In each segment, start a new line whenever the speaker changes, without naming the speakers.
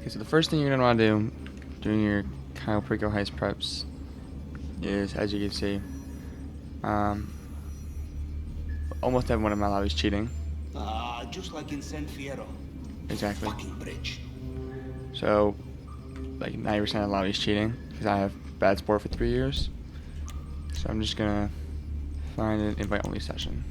Okay, so the first thing you're going to want to do during your Cayo Perico Heist preps is, as you can see, almost everyone in my lobby is cheating.
Just like in San Fierro.
Exactly.
Fucking bridge.
So, like 90% of the lobby is cheating because I have bad sport for 3 years. So I'm just going to find an invite-only session.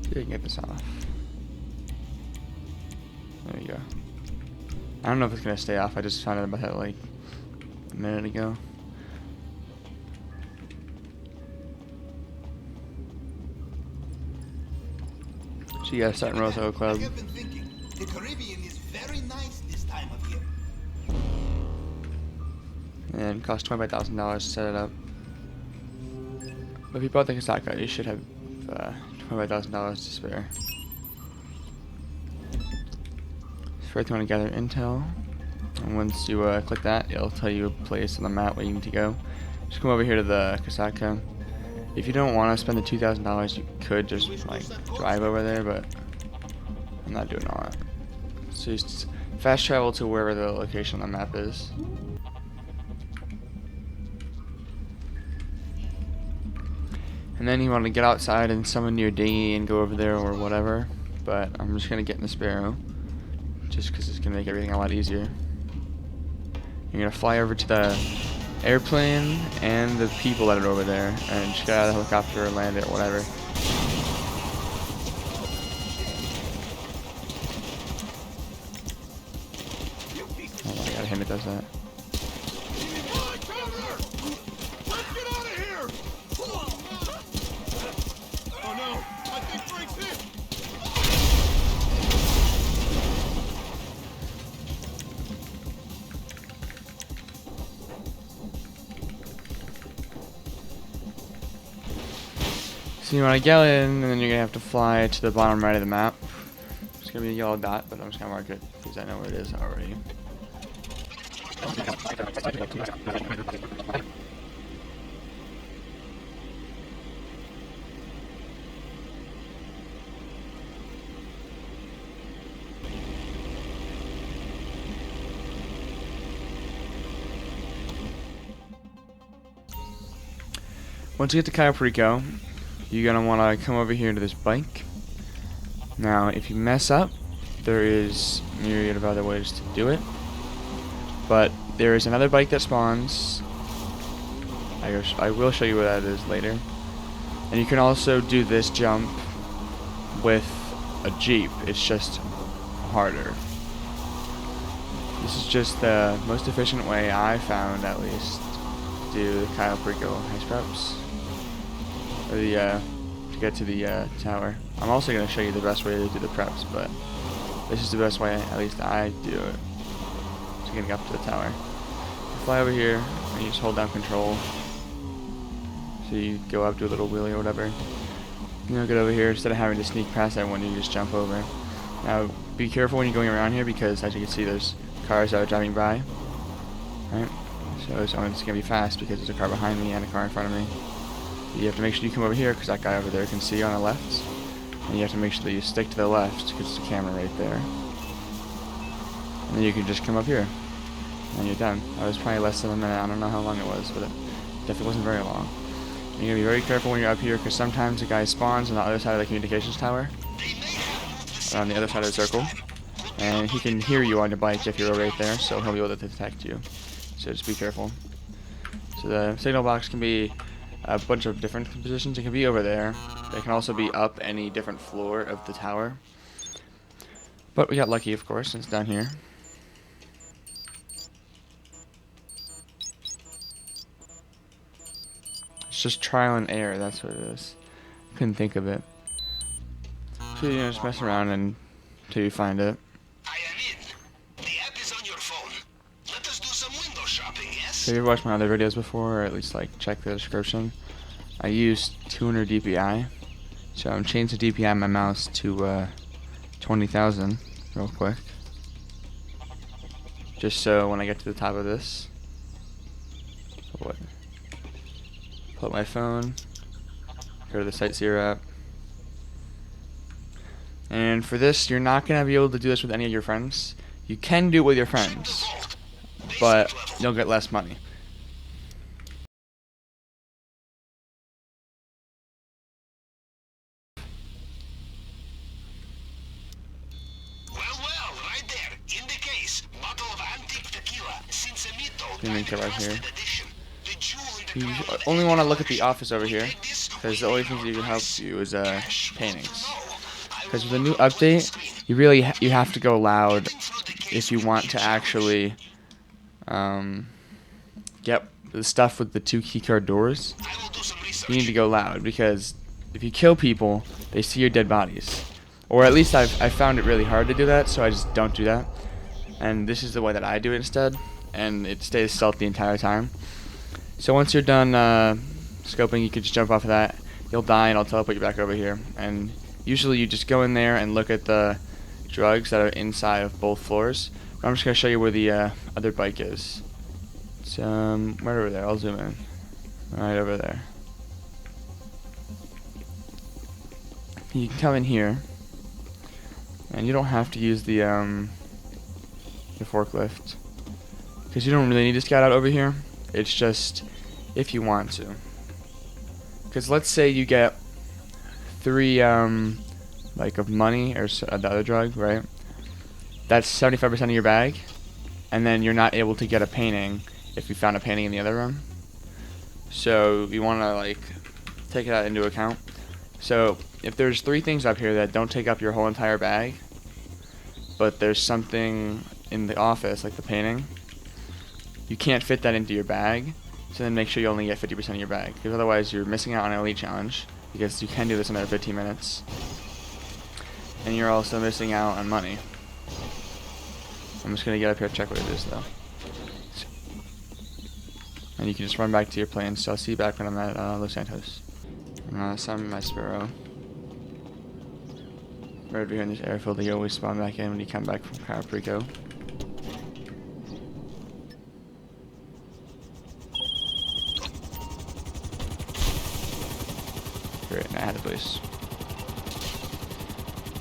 See if I can get this off. There you go. I don't know if it's going to stay off. I just found out about that like a minute ago. So you guys starting Rosso Club.
I have been thinking, the Caribbean is very nice this time of year.
And it costs $25,000 to set it up. But if you bought the Kasaka, you should have $25,000 to spare. First, you want to gather intel, and once you click that, it'll tell you a place on the map where you need to go. Just come over here to the Kasaka. If you don't want to spend the $2,000, you could just like drive over there, but I'm not doing all that. So just fast travel to wherever the location on the map is. And then you want to get outside and summon your dinghy and go over there or whatever. But I'm just going to get in the Sparrow, just because it's going to make everything a lot easier. You're going to fly over to the airplane and the people that are over there, and just get out of the helicopter or land it or whatever. Oh my god, him it does that. So you want to get in, and then you're going to have to fly to the bottom right of the map. It's going to be a yellow dot, but I'm just going to mark it because I know where it is already. Once you get to Cayo Perico, you're going to want to come over here to this bike. Now, if you mess up, there is a myriad of other ways to do it. But there is another bike that spawns. I will show you what that is later. And you can also do this jump with a Jeep. It's just harder. This is just the most efficient way I found, at least, to do the Cayo Perico heist preps. Or to get to the tower. I'm also going to show you the best way to do the preps, but this is the best way, at least I do it, to getting up to the tower. You fly over here, and you just hold down control. So you go up, do a little wheelie or whatever. You get over here, instead of having to sneak past everyone, you just jump over. Now, be careful when you're going around here, because as you can see, there's cars that are driving by. Right? So it's going to be fast, because there's a car behind me and a car in front of me. You have to make sure you come over here, because that guy over there can see you on the left. And you have to make sure that you stick to the left, because there's a camera right there. And then you can just come up here. And you're done. That was probably less than a minute. I don't know how long it was, but it definitely wasn't very long. And you're going to be very careful when you're up here, because sometimes a guy spawns on the other side of the communications tower. On the other side of the circle. And he can hear you on your bike if you're right there, so he'll be able to detect you. So just be careful. So the signal box can be a bunch of different positions. It can be over there. It can also be up any different floor of the tower. But we got lucky, of course, since it's down here. It's just trial and error, that's what it is. Couldn't think of it. So just mess around until you find it.
I am in. The app is on your phone. Let us do some window shopping, yes?
So if you've watched my other videos before, or at least check the description, I used 200 DPI. So I'm changing the DPI on my mouse to 20,000 real quick. just so when I get to the top of this, pull up my phone, go to the Sightseer app. And for this, you're not going to be able to do this with any of your friends. You can do it with your friends, but you'll get less money.
Well, right there, in the case, bottle of antique tequila,
Link right here. You only want to look at the office over here, because the only things that can help you is paintings. Because with the new update, you have to go loud if you want to actually get the stuff with the 2 keycard doors. You need to go loud, because if you kill people, they see your dead bodies. Or at least I found it really hard to do that, so I just don't do that. And this is the way that I do it instead, and it stays stealth the entire time. So once you're done scoping, you can just jump off of that. You'll die, and I'll teleport you back over here. And usually you just go in there and look at the drugs that are inside of both floors. I'm just going to show you where the other bike is. It's right over there. I'll zoom in. Right over there. You can come in here, and you don't have to use the forklift, because you don't really need to scout out over here. It's just if you want to. Because let's say you get 3 like of money or the other drug, right? That's 75% of your bag, and then you're not able to get a painting if you found a painting in the other room. So you want to like take that into account. So if there's 3 things up here that don't take up your whole entire bag, but there's something in the office like the painting, you can't fit that into your bag. So then make sure you only get 50% of your bag, because otherwise you're missing out on an elite challenge, because you can do this in another 15 minutes. And you're also missing out on money. I'm just going to get up here and check what it is though. And you can just run back to your plane, so I'll see you back when I'm at Los Santos. So I'm in my Sparrow. Right over here in this airfield, you always spawn back in when you come back from Perico. Great, now I had the place.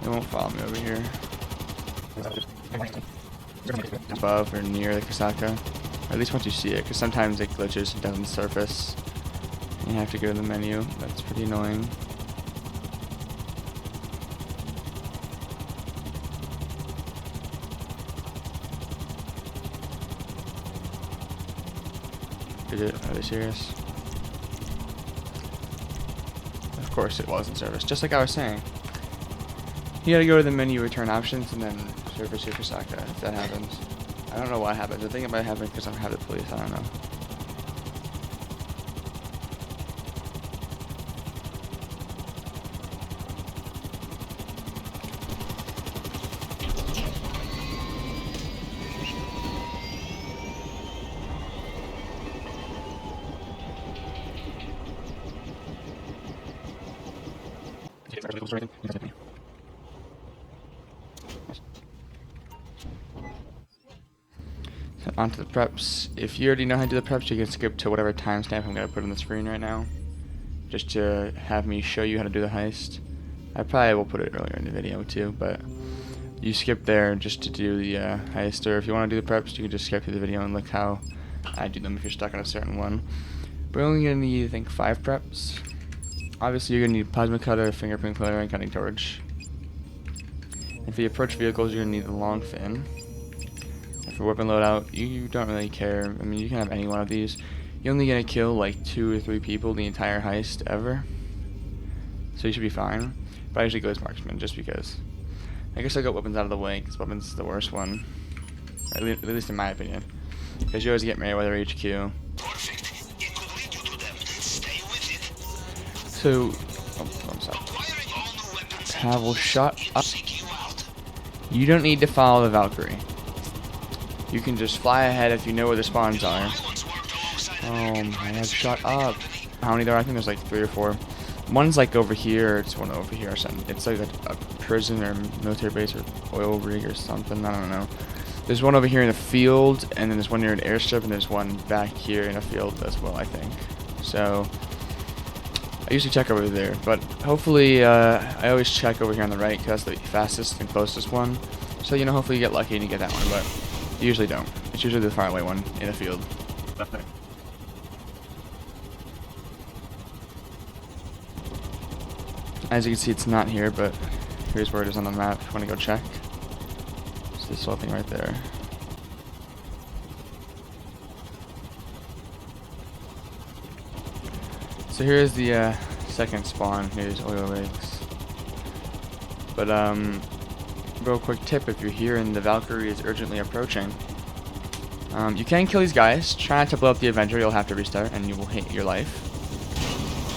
They won't follow me over here. Above or near the Kasaka. Or at least once you see it, because sometimes it glitches and doesn't surface. You have to go to the menu. That's pretty annoying. Are they serious? Of course it was in service, just like I was saying. You gotta go to the menu, return options, and then service your Kasaka if that happens. I don't know what happens. I think it might happen because I have the police. I don't know. So onto the preps. If you already know how to do the preps, you can skip to whatever timestamp I'm going to put on the screen right now, just to have me show you how to do the heist. I probably will put it earlier in the video too, but you skip there just to do the heist, or if you want to do the preps, you can just skip through the video and look how I do them if you're stuck on a certain one. We're only going to need, I think, 5 preps. Obviously, you're going to need plasma cutter, fingerprint cleaner, and cutting torch. And for your approach vehicles, you're going to need the Longfin. And for weapon loadout, you don't really care. I mean, you can have any one of these. You're only going to kill like 2 or 3 people the entire heist ever. So you should be fine. But I usually go as marksman just because. I guess I'll get weapons out of the way, because weapons is the worst one. At least in my opinion. Because you always get Meriwether HQ. So, I'm sorry. Travel shut up. You don't need to follow the Valkyrie. You can just fly ahead if you know where the spawns are. Oh man, shut up. How many there are? I think there's like 3 or 4. One's like over here, it's one over here or something. It's like a prison or military base or oil rig or something, I don't know. There's one over here in the field, and then there's one near an airstrip, and there's one back here in a field as well, I think. So I usually check over there, but hopefully I always check over here on the right because that's the fastest and closest one. So, you know, hopefully you get lucky and you get that one, but you usually don't. It's usually the far away one in the field. As you can see, it's not here, but here's where it is on the map if you want to go check. It's this little thing right there. So here's the second spawn. Here's oil rigs. But real quick tip: if you're here and the Valkyrie is urgently approaching, you can kill these guys. Try not to blow up the Avenger. You'll have to restart, and you will hate your life.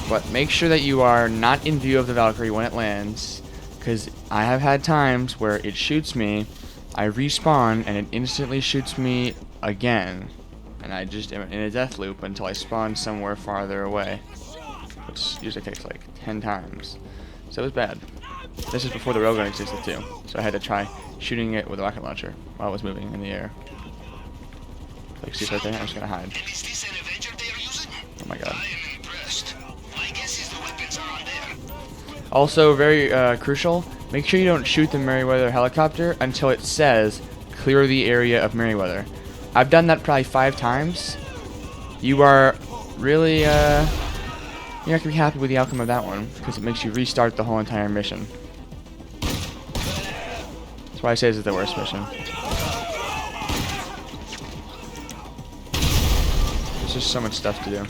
But make sure that you are not in view of the Valkyrie when it lands, because I have had times where it shoots me, I respawn, and it instantly shoots me again, and I just am in a death loop until I spawn somewhere farther away, which usually takes like 10 times. So it was bad. This is before the railgun existed too, so I had to try shooting it with a rocket launcher while it was moving in the air. Like, see right there? I'm just gonna hide. Oh my god. Also, very crucial, make sure you don't shoot the Merryweather helicopter until it says, clear the area of Merryweather. I've done that probably 5 times. You are really, you're not going to be happy with the outcome of that one, because it makes you restart the whole entire mission. That's why I say this is the worst mission. There's just so much stuff to do.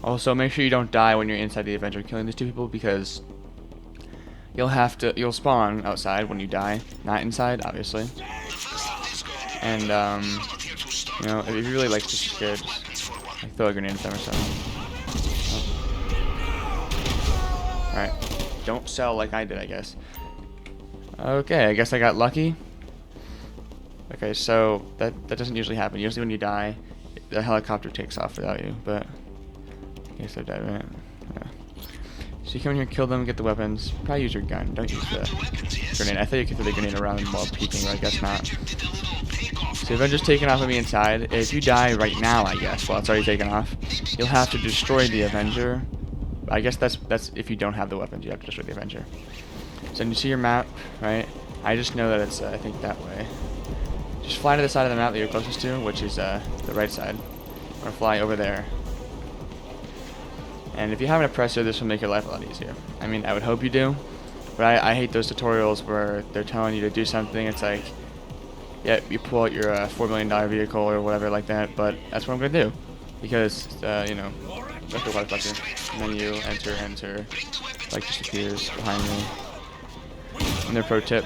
Also, make sure you don't die when you're inside the Avenger killing these 2 people, because you'll spawn outside when you die, not inside, obviously. And you know, if you really like to scared, like, throw a grenade at them or something. Oh. Alright, don't sell like I did, I guess. Okay, I guess I got lucky. Okay, so that doesn't usually happen. Usually when you die, the helicopter takes off without you, but I guess they're dead, right? Yeah. So you come in here, kill them, get the weapons. Probably use your gun. Don't use the grenade. I thought you could throw the grenade around while peeking, but I guess not. So Avenger's taken off of me inside. If you die right now, I guess, well, it's already taken off, you'll have to destroy the Avenger. I guess that's if you don't have the weapons, you have to destroy the Avenger. So you see your map, right? I just know that it's, I think, that way. Just fly to the side of the map that you're closest to, which is the right side. Or fly over there. And if you have an oppressor, this will make your life a lot easier. I mean, I would hope you do, but I hate those tutorials where they're telling you to do something. It's like, yeah, you pull out your $4 million vehicle or whatever like that, but that's what I'm going to do. Because, you know, that's the life button. Menu, enter, like just appears behind me. And their pro tip,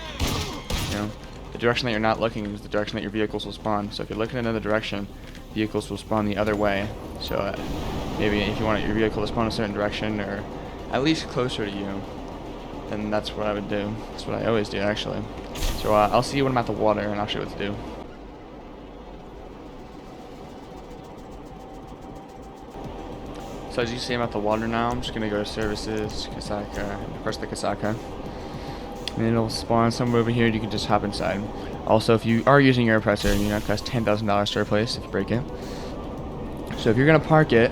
you know, the direction that you're not looking is the direction that your vehicles will spawn. So if you're looking in another direction, vehicles will spawn the other way. So maybe if you want your vehicle to spawn a certain direction or at least closer to you, then that's what I would do. That's what I always do, actually. So I'll see you when I'm at the water, and I'll show you what to do. So as you see, I'm at the water now. I'm just going to go to Services, Kasaka, and press the Kasaka. And it'll spawn somewhere over here. You can just hop inside. Also, if you are using your oppressor, you know, it costs $10,000 to replace if you break it. So if you're going to park it,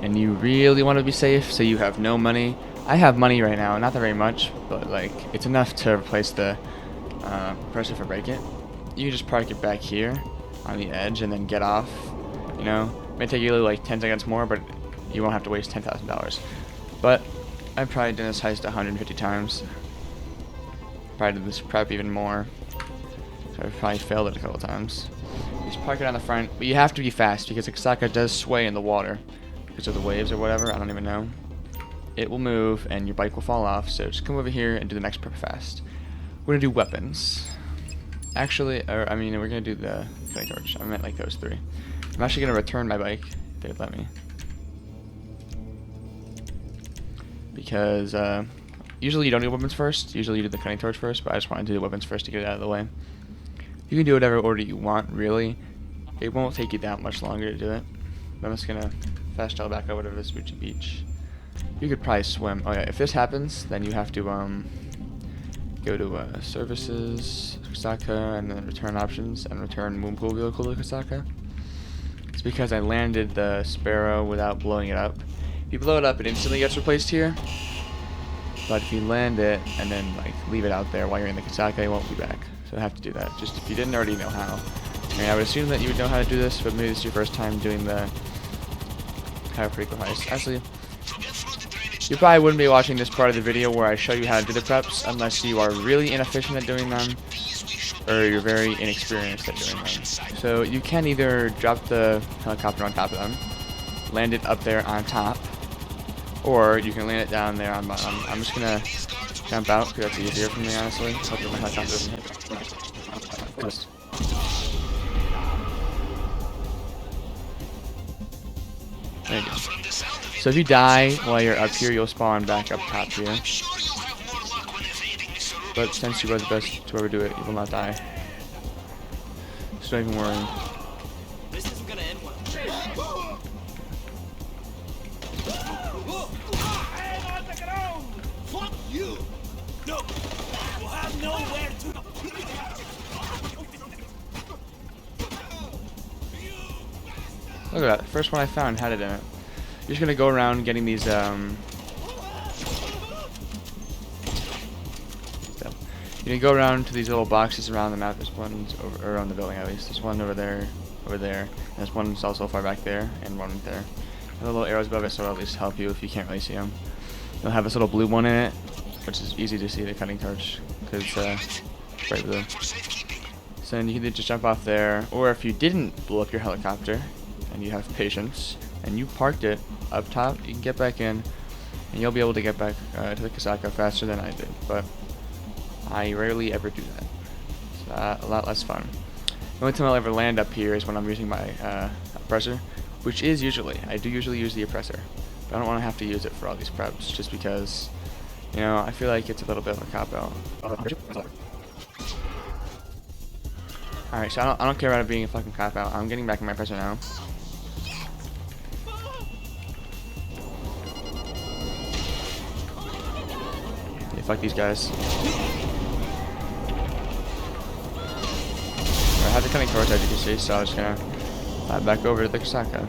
and you really want to be safe, so you have no money. I have money right now, not that very much, but like it's enough to replace the oppressor if I break it. You can just park it back here on the edge and then get off. You know, it may take you like 10 seconds more, but you won't have to waste $10,000. But I've probably done this heist 150 times. Probably did this prep even more. So I've probably failed it a couple times. You just park it on the front, but you have to be fast because the Kasaka does sway in the water because of the waves or whatever. I don't even know. It will move and your bike will fall off. So just come over here and do the next prep fast. We're gonna do weapons. Actually, I mean, we're gonna do the cutting torch. I meant like those 3. I'm actually gonna return my bike. They would let me. because usually you don't do weapons first. Usually you do the cutting torch first, but I just wanted to do weapons first to get it out of the way. You can do whatever order you want, really. It won't take you that much longer to do it. I'm just gonna fast travel back over to Vespucci Beach. You could probably swim. Oh yeah, if this happens, then you have to go to Services, Kasaka, and then Return Options, and return Moonpool Vehicle to Kasaka. It's because I landed the Sparrow without blowing it up. If you blow it up, it instantly gets replaced here. But if you land it and then like leave it out there while you're in the Kasaka, it won't be back. So I have to do that. Just if you didn't already know how. I mean, I would assume that you would know how to do this, but maybe this is your first time doing the Perico heist. Actually, you probably wouldn't be watching this part of the video where I show you how to do the preps unless you are really inefficient at doing them or you're very inexperienced at doing them. So you can either drop the helicopter on top of them, land it up there on top, or you can land it down there on bottom. I'm just gonna jump out because that's easier for me, honestly. Hopefully my helicopter doesn't hit. There you go. So if you die while you're up here, you'll spawn back up top here. But since you are the best to ever do it, you will not die. So don't even worry.
This isn't gonna end well. Fuck you! No! We'll have nowhere to.
Look at that. First one I found had it in it. You're just gonna go around getting these You're gonna go around to these little boxes around the map. There's one over around the building at least. There's one over there, and there's one that's also far back there, and one right there. And the little arrows above it, so it'll at least help you if you can't really see them. You'll have this little blue one in it, which is easy to see, the cutting torch, because it's bright blue. So then you can just jump off there, or if you didn't blow up your helicopter, and you have patience, and you parked it up top, you can get back in, and you'll be able to get back to the Kasaka faster than I did, but I rarely ever do that. It's a lot less fun. The only time I'll ever land up here is when I'm using my oppressor, which is I do usually use the oppressor, but I don't want to have to use it for all these preps, just because, you know, I feel like it's a little bit of a cop-out. Alright, so I don't care about it being a fucking cop-out. I'm getting back in my oppressor now. Yeah, fuck these guys. I have the cutting torch, as you can see, so I'm just gonna fly back over to the Kasaka.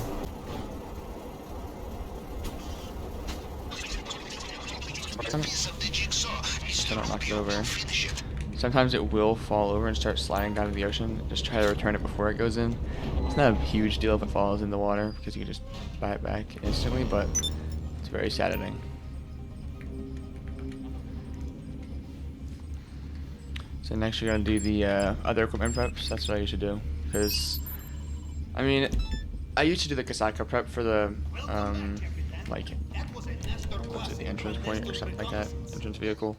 So don't knock it over. Sometimes it will fall over and start sliding down to the ocean. Just try to return it before it goes in. It's not a huge deal if it falls in the water because you can just buy it back instantly, but it's very saddening. So next you're gonna do the other equipment preps. That's what I usually do, because I mean, I used to do the Kasaka prep for the like, what's it, the entrance point or something like that, entrance vehicle.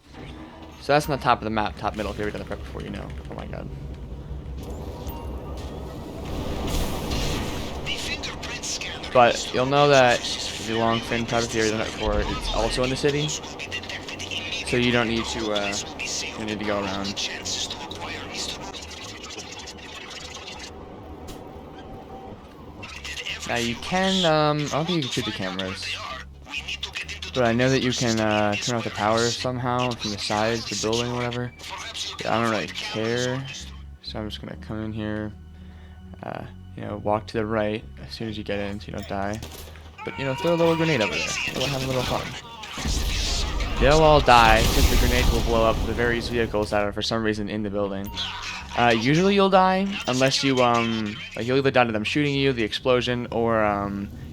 So that's on the top of the map, top middle. If you've ever done the prep before, you know. Oh my god. But you'll know that the Longfin Prep, if you've ever done it before, it's also in the city, so you don't need to go around. Now you can, I don't think you can shoot the cameras, but I know that you can turn off the power somehow from the sides, the building or whatever. But I don't really care, so I'm just gonna come in here, you know, walk to the right as soon as you get in so you don't die. But, you know, throw a little grenade over there. We'll have a little fun. They'll all die because the grenade will blow up the various vehicles that are for some reason in the building. Usually you'll die unless you, like, you'll either die to them shooting you, the explosion, or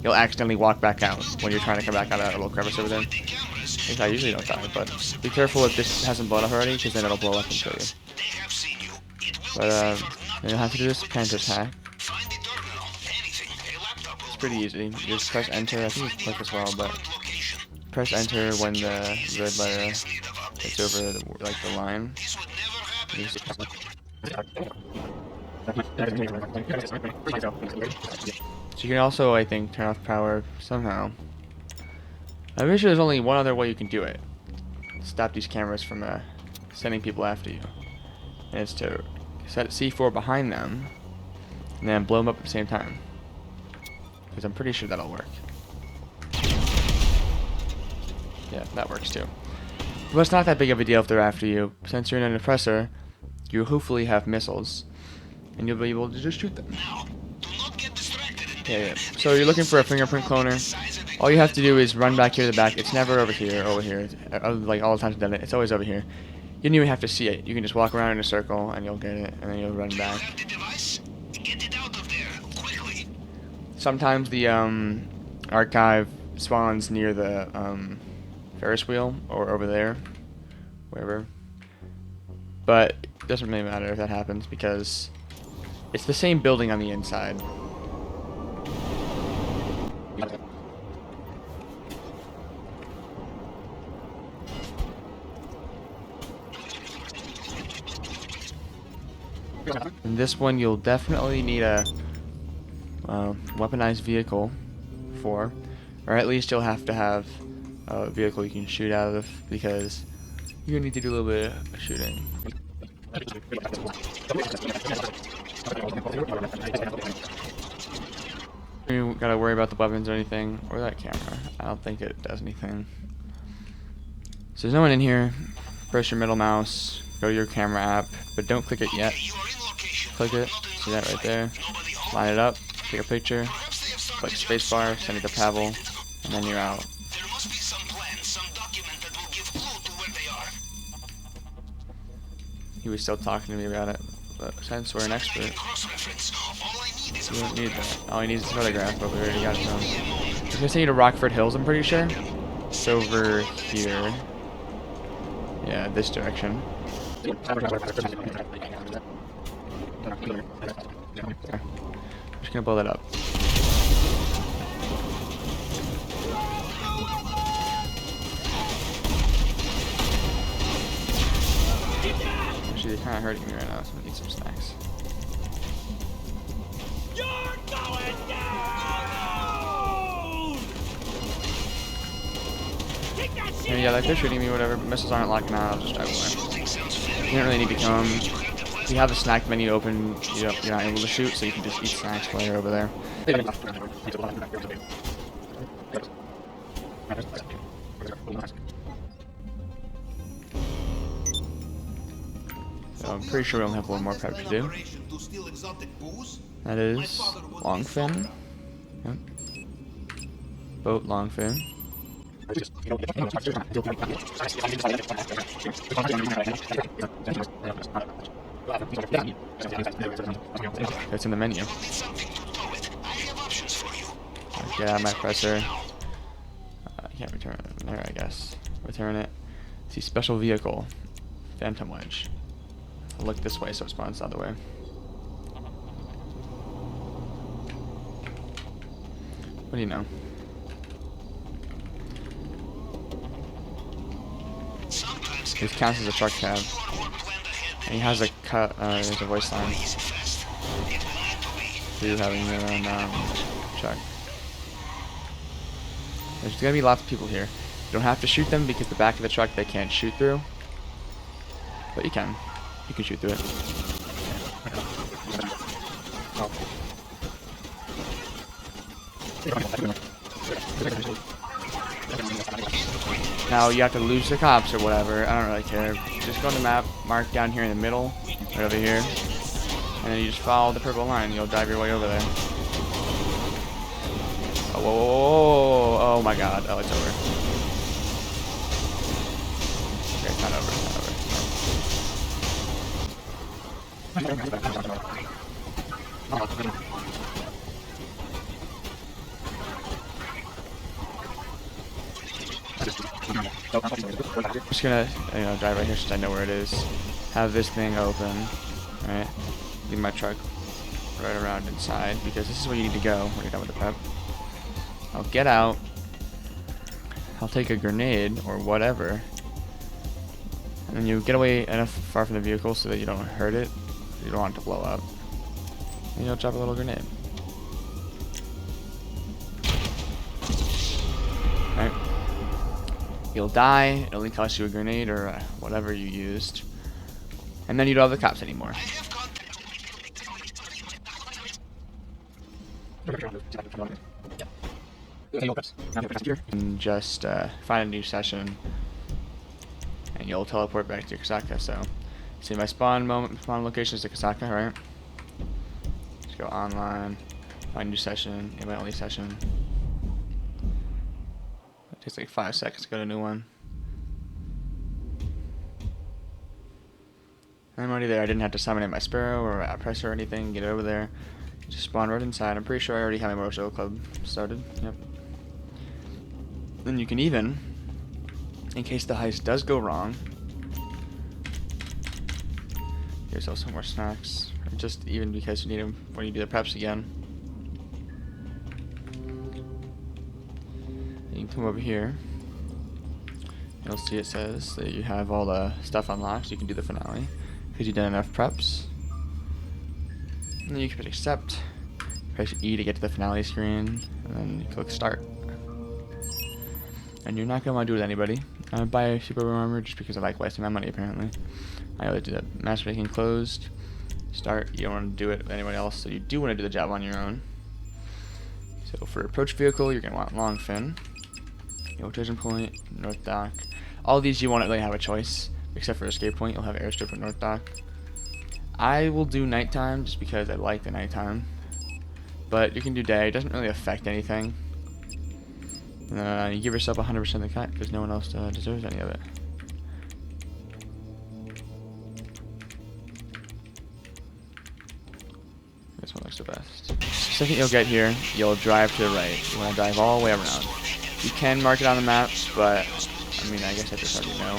you'll accidentally walk back out when you're trying to come back out of that little crevice over there. I usually don't die, but be careful if this hasn't blown up already, because then it'll blow up and kill you. But you'll have to do this plant attack. It's pretty easy. You just press enter. I think it's click as well, but press enter when the red letter gets over the, like, the line. So you can also, I think, turn off power somehow. I'm pretty sure there's only one other way you can do it. Stop these cameras from sending people after you. And it's to set C4 behind them and then blow them up at the same time. Because I'm pretty sure that'll work. Yeah, that works too. But it's not that big of a deal if they're after you. Since you're in an oppressor, you hopefully have missiles. And you'll be able to just shoot them. Yeah. So you're looking for a fingerprint cloner. All you have to do is run back here to the back. It's never over here, over here. Like all the times I've done it, it's always over here. You don't even have to see it. You can just walk around in a circle and you'll get it, and then you'll run back. Sometimes the archive spawns near the Ferris wheel or over there, wherever. But it doesn't really matter if that happens because it's the same building on the inside. And this one you'll definitely need a weaponized vehicle for, or at least you'll have to have a vehicle you can shoot out of because you're gonna need to do a little bit of shooting. You gotta worry about the weapons or anything, or that camera. I don't think it does anything. So there's no one in here. Press your middle mouse, go to your camera app, but don't click it yet. Click it, see that right there. Line it up, take a picture, click spacebar, send it to Pavel, and then you're out. He was still talking to me about it, but since we're an expert, we don't need that. All he needs is a photograph, but we already got it done. He's gonna send you to Rockford Hills, I'm pretty sure. It's over here. Yeah, this direction. I'm just gonna blow that up. Actually, they're kind of hurting me right now, so I need some snacks.
You're going down! Take that shit!
Yeah, like they're shooting me, whatever, but missiles aren't locking out, I'll just drive away. You don't really need to come. If you have the snack menu open, you're not able to shoot, so you can just eat snacks while you're over there. So I'm pretty sure we only have one more prep to do. That is Longfin. Yep. Boat Longfin. It's in the menu. Get out of my presser. I can't return it. There, I guess. Return it. See, special vehicle. Phantom wedge. I'll look this way so it spawns the other way. What do you know? This counts as a truck cab. And he has a there's a voice line. For you having your own truck. There's gonna be lots of people here. You don't have to shoot them because the back of the truck they can't shoot through. But you can. You can shoot through it. Now you have to lose the cops or whatever. I don't really care. Just go on the map, mark down here in the middle, right over here, and then you just follow the purple line. You'll drive your way over there. Oh, whoa, whoa, whoa. Oh my God! Oh, it's over. Okay, it's not over. It's not over. I'm just gonna, drive right here since I know where it is. Have this thing open, right? Leave my truck right around inside because this is where you need to go when you're done with the prep. I'll get out. I'll take a grenade or whatever, and then you get away enough far from the vehicle so that you don't hurt it. You don't want it to blow up. And you'll drop a little grenade. Right? You'll die, it only costs you a grenade or whatever you used. And then you don't have the cops anymore. And just find a new session, and you'll teleport back to Kasaka. So, see my spawn location is the Kasaka, right? Just go online, find new session, invite only session. It takes like 5 seconds to go to a new one. And I'm already there. I didn't have to summon in my Sparrow or press or anything. Get over there. Just spawn right inside. I'm pretty sure I already have my Motorcycle Club started. Yep. Then you can even, in case the heist does go wrong, get yourself some more snacks. Or just even because you need them when you do the preps again. You can come over here. You'll see it says that you have all the stuff unlocked, so you can do the finale because you've done enough preps. And then you can press accept, press E to get to the finale screen, and then you click start. And you're not going to want to do it with anybody. I buy a super armor just because I like wasting my money apparently. I always do that. Matchmaking closed. Start. You don't want to do it with anyone else, so you do want to do the job on your own. So for approach vehicle, you're going to want Longfin. Rotation point, North Dock. All these you won't really have a choice, except for escape point. You'll have airstrip at North Dock. I will do nighttime just because I like the nighttime. But you can do day. It doesn't really affect anything. You give yourself 100% of the cut because no one else deserves any of it. This one looks the best. The second you'll get here, you'll drive to the right. You want to drive all the way around. You can mark it on the map, but I mean, I guess I just already know.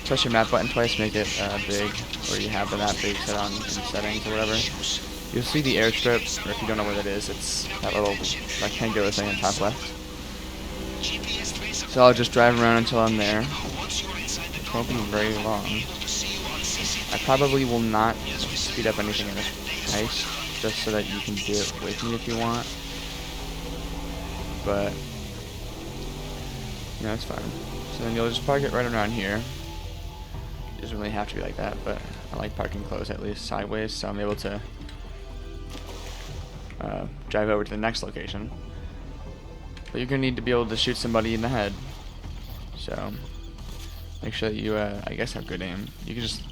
Press your map button twice, make it big, or you have the map big set on in settings or whatever. You'll see the airstrip, or if you don't know where that is, it's that little rectangular thing on top left. So I'll just drive around until I'm there. It won't be very long. I probably will not speed up anything in this heist, just so that you can do it with me if you want. But yeah, it's fine. So then you'll just park it right around here. It doesn't really have to be like that, but I like parking close at least sideways, so I'm able to drive over to the next location. But you're gonna need to be able to shoot somebody in the head. So make sure that you, I guess, have good aim. You can just,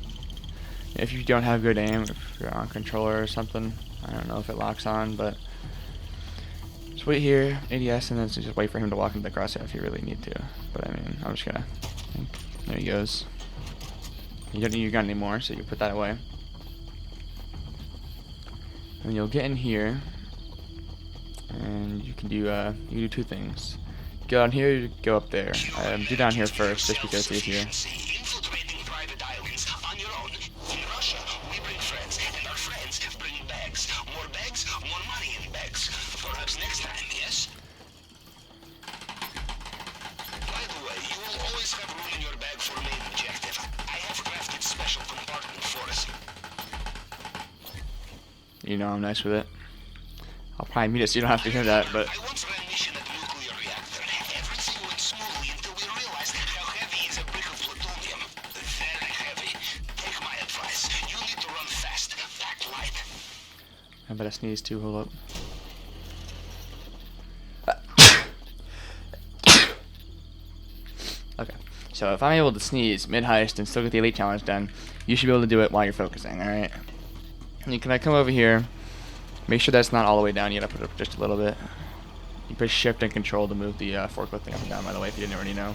if you don't have good aim, if you're on controller or something, I don't know if it locks on, but just wait here, ADS, and then just wait for him to walk into the crosshair if you really need to. But I mean, I'm just gonna, there he goes. You don't need your gun anymore, so you can put that away. And you'll get in here, and you can do two things. Go down here, you go up there. Do down here first, just because it's easier.
Infiltrating private islands on your own. In Russia, we bring friends, and our friends bring bags. More money in bags. Perhaps next time, yes? By the way, you will always have room in your bag for main objective. I have crafted special compartment for us.
You know I'm nice with it. I'll probably mute it so you don't have to hear that, but
I once ran mission at nuclear reactor. Everything went smoothly until we realized how heavy is a brick of plutonium. Very heavy. Take my advice. You need to run fast. Act light.
I better sneeze too, hold up. Okay, so if I'm able to sneeze mid-heist and still get the elite challenge done, you should be able to do it while you're focusing, alright? And you can come over here, make sure that's not all the way down, you gotta put it up just a little bit. You push shift and control to move the forklift thing up and down, by the way, if you didn't already know.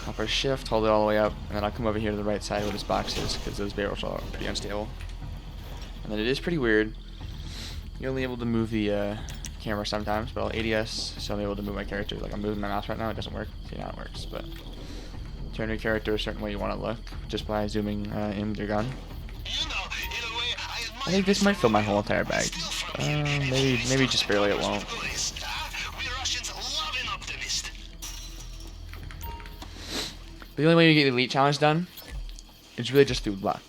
I'll press shift, hold it all the way up, and then I'll come over here to the right side where this box is, because those barrels are pretty unstable. And then it is pretty weird. You're only able to move the camera sometimes, but I'll ADS, so I'm able to move my character. Like I'm moving my mouse right now, it doesn't work. See how it works, but turn your character a certain way you want to look, just by zooming in with your gun.
You know, in a way,
I think this might fill my whole entire bag. Maybe just barely it won't.
We Russians love an optimist.
The only way you get the elite challenge done is really just through luck.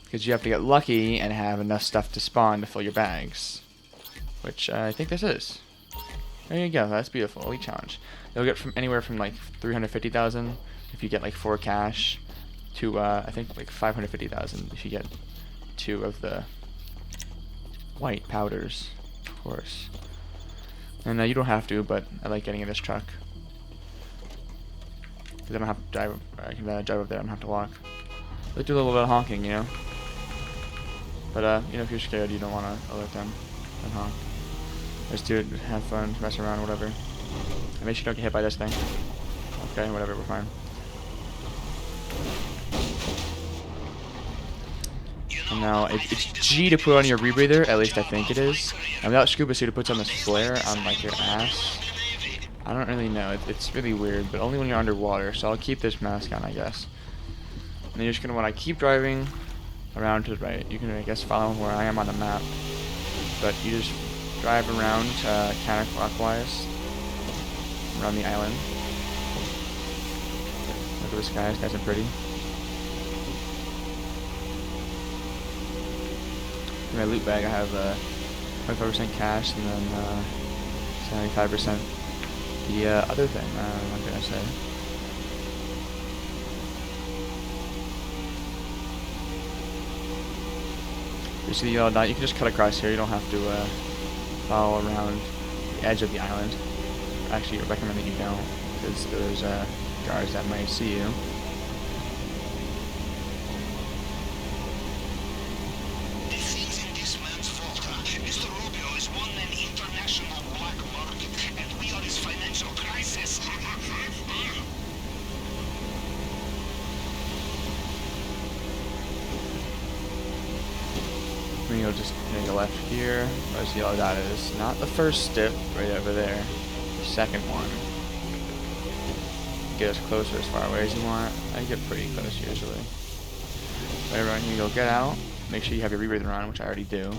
Because you have to get lucky and have enough stuff to spawn to fill your bags. Which I think this is. There you go. That's beautiful. Elite challenge. You'll get from anywhere from like 350,000 if you get like 4 cash to I think like 550,000 if you get 2 of the white powders, of course. And you don't have to, but I like getting in this truck because I don't have to drive. I can drive up there. I don't have to walk. Let's do a little bit of honking, you know. But you know, if you're scared, you don't want to alert them and honk. Just do it, have fun, mess around, whatever. And make sure you don't get hit by this thing. Okay, whatever, we're fine. And now, it's G to put on your rebreather, at least I think it is. And without scuba suit, it puts on this flare on like your ass. I don't really know, it's really weird, but only when you're underwater, so I'll keep this mask on, I guess. And you're just going to want to keep driving around to the right. You can, I guess, follow where I am on the map. But you just drive around counterclockwise around the island. Look at this guy. This guy's are pretty. In my loot bag, I have 25% cash and then 75% the other thing. What can I say? You see the yellow dot? You can just cut across here. You don't have to follow around the edge of the island. Actually, I recommend that you don't, because there's guards that might see you.
The things in this man's fault. Mr. Rubio is one man international black market, and we are his financial crisis.
You'll just make a left here. Where's the yellow dot is? Not the first step, right over there. The second one. Get as close or as far away as you want. I get pretty close usually. Right around here, you'll get out. Make sure you have your rebreather on, which I already do.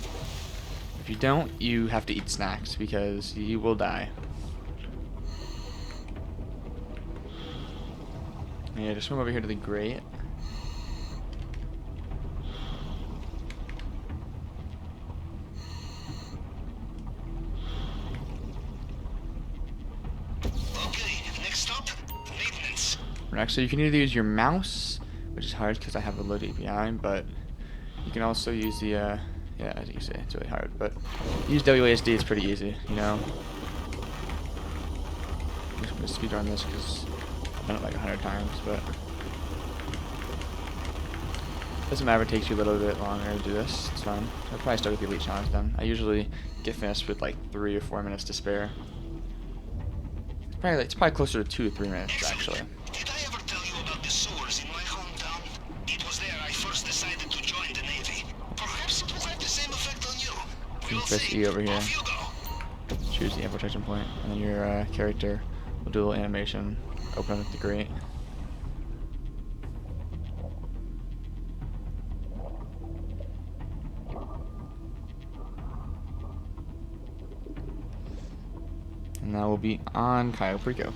If you don't, you have to eat snacks because you will die. Yeah, just swim over here to the grate. Next, so you can either use your mouse, which is hard because I have a low DPI, but you can also use the, yeah, as you can see, it's really hard, but use WASD, it's pretty easy, you know. I'm just going to speedrun this because I've done it like 100 times, but doesn't matter if it takes you a little bit longer to do this, it's fine. I'll probably start with the Elite Challenge then. I usually get finished with like 3 or 4 minutes to spare. It's probably closer to 2 to 3 minutes, actually. Press E over here. Choose the infiltration point, and then your character will do a little animation. Open up the grate. And now we'll be on Cayo Perico.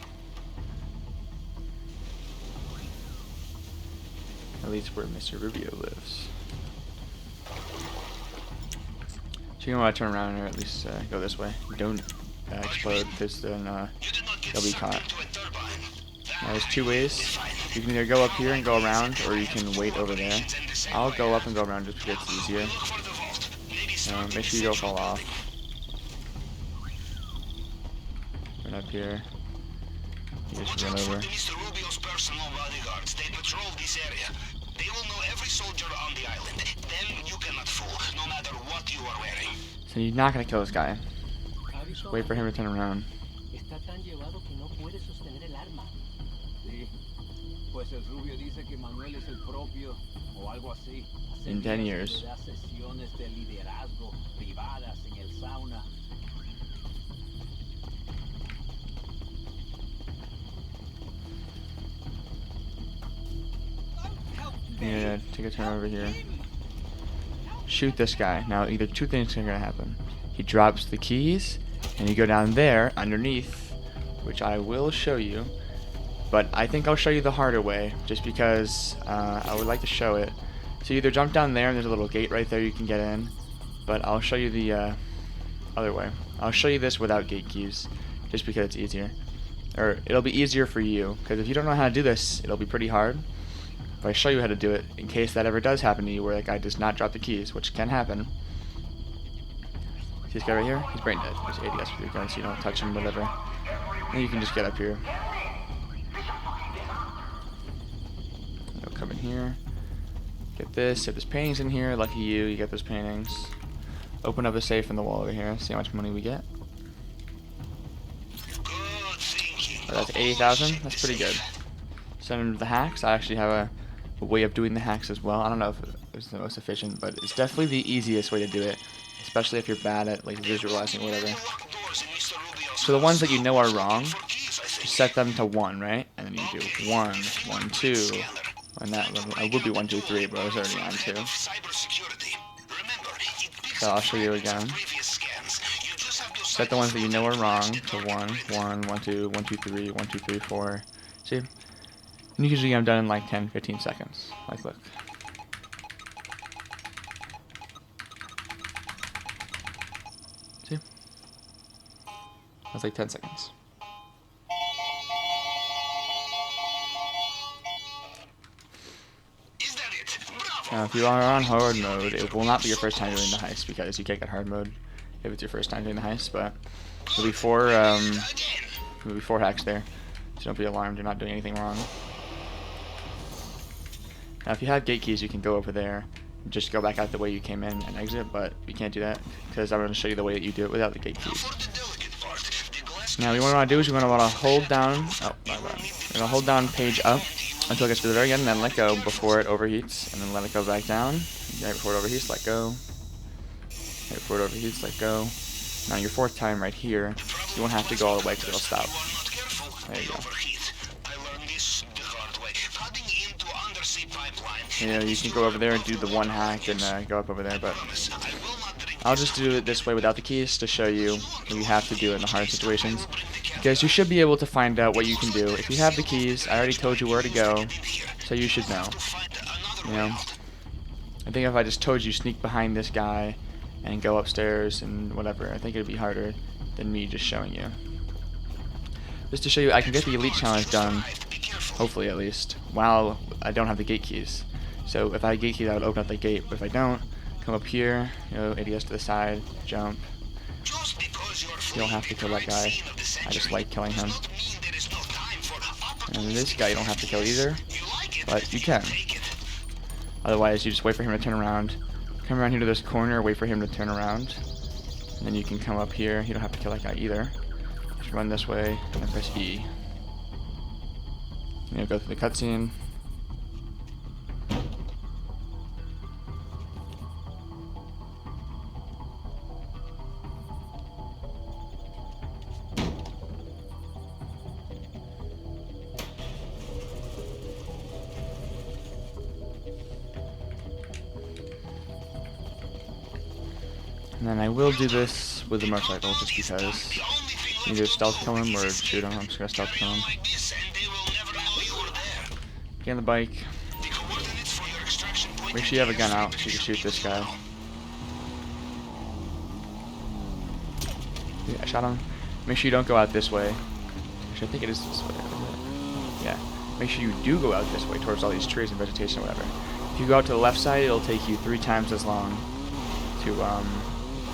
At least where Mr. Rubio lives. So you want to turn around or at least go this way. Don't explode because then you'll be caught. Now there's 2 ways. You can either go up here and go around, or you can wait over there. I'll go up and go around just because it's easier. Make sure you don't fall off. Run up here. You just run over.
They will know every soldier on the island. Them you cannot fool, no matter what you are wearing.
So you're not gonna kill this guy. Just wait for him to turn around. In 10 years. Yeah, take a turn over here. Shoot this guy. Now, either 2 things are gonna happen. He drops the keys, and you go down there underneath, which I will show you. But I think I'll show you the harder way, just because I would like to show it. So you either jump down there, and there's a little gate right there you can get in. But I'll show you the other way. I'll show you this without gate keys, just because it's easier. Or it'll be easier for you, because if you don't know how to do this, it'll be pretty hard. If I show you how to do it, in case that ever does happen to you, where that guy does not drop the keys, which can happen. See this guy right here? He's brain dead. He's ADS with your gun, so you don't touch him, whatever. And you can just get up here. You'll come in here. Get this. If there's paintings in here, lucky you, you get those paintings. Open up a safe in the wall over here. See how much money we get. Oh, that's 80,000. That's pretty good. Send them to the hacks. I actually have a way of doing the hacks as well. I don't know if it's the most efficient, but it's definitely the easiest way to do it, especially if you're bad at like visualizing or whatever. So the ones that you know are wrong, just set them to 1, right? And then you do 1, 1, 2, and that I would be 1, 2, 3, but I was already on 2. So I'll show you again. Set the ones that you know are wrong to 1, 1, 1, 2, 1, 2, 3, 1, 2, 3, 4. See? And you usually get them done in like 10, 15 seconds. Like, look. See? That's like 10 seconds. Now, if you are on hard mode, it will not be your first time doing the heist, because you can't get hard mode if it's your first time doing the heist, but there'll be 4 hacks there, so don't be alarmed, you're not doing anything wrong. Now if you have gate keys, you can go over there and just go back out the way you came in and exit, but you can't do that because I'm going to show you the way that you do it without the gate keys. Now what you want to do is you want to hold down, you're going to hold down page up until it gets to the very end and then let go before it overheats, and then let it go back down. Right before it overheats, let go. Right before it overheats, let go. Now your 4th time right here, you won't have to go all the way because it'll stop. There you go. You know, you can go over there and do the 1 hack and go up over there, but I'll just do it this way without the keys to show you what you have to do in the hard situations, because you should be able to find out what you can do. If you have the keys, I already told you where to go, so you should know. You know, I think if I just told you sneak behind this guy and go upstairs and whatever, I think it'd be harder than me just showing you. Just to show you, I can get the elite challenge done, hopefully at least, while I don't have the gate keys. So if I had gate keys, I would open up the gate, but if I don't, come up here, you know, ADS to the side, jump. You don't have to kill that guy. I just like killing him. And this guy you don't have to kill either, but you can. Otherwise, you just wait for him to turn around. Come around here to this corner, wait for him to turn around. And then you can come up here. You don't have to kill that guy either. Just run this way, and then press E. You know, go through the cutscene. And then I will do this with the motorcycle just because either stealth kill him or shoot him. I'm just gonna stealth kill him. Get on the bike. Make sure you have a gun out so you can shoot this guy. Yeah, I shot him. Make sure you don't go out this way. Actually, I think it is this way. Yeah. Make sure you do go out this way towards all these trees and vegetation or whatever. If you go out to the left side, it'll take you 3 times as long to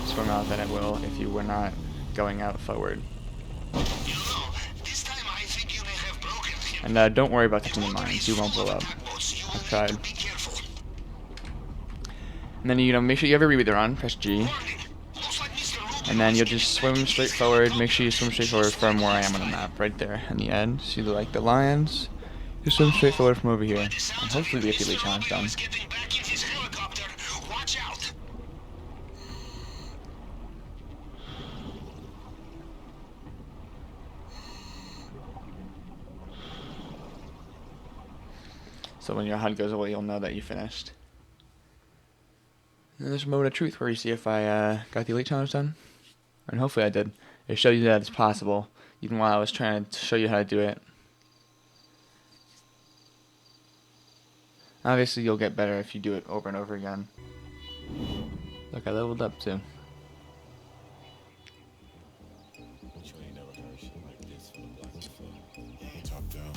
swim out than it will if you were not going out forward. And don't worry about touching the mines, you won't blow up. I've tried. And then, you know, make sure you have a rebreather on, press G. And then you'll just swim straight forward, make sure you swim straight forward from where I am on the map, right there in the end. See the, like, the lions? You swim straight forward from over here. And hopefully we get the elite challenge done. So when your HUD goes away, you'll know that you finished. And there's a moment of truth where you see if I got the elite challenge done. And hopefully I did. It showed you that it's possible, even while I was trying to show you how to do it. Obviously you'll get better if you do it over and over again. Look, I leveled up too.
You ain't never heard shit.
down.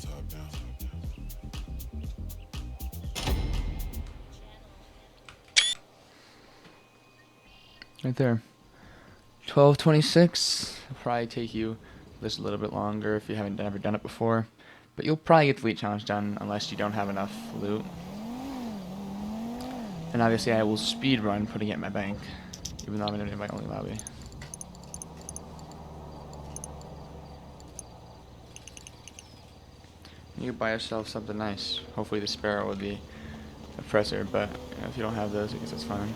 Top down.
Right there. 12:26. It'll probably take you just a little bit longer if you haven't ever done it before. But you'll probably get the loot challenge done unless you don't have enough loot. And obviously I will speed run putting it in my bank, even though I'm in an invite only lobby. You can buy yourself something nice. Hopefully the Sparrow would be a presser, but you know, if you don't have those, I guess that's fine.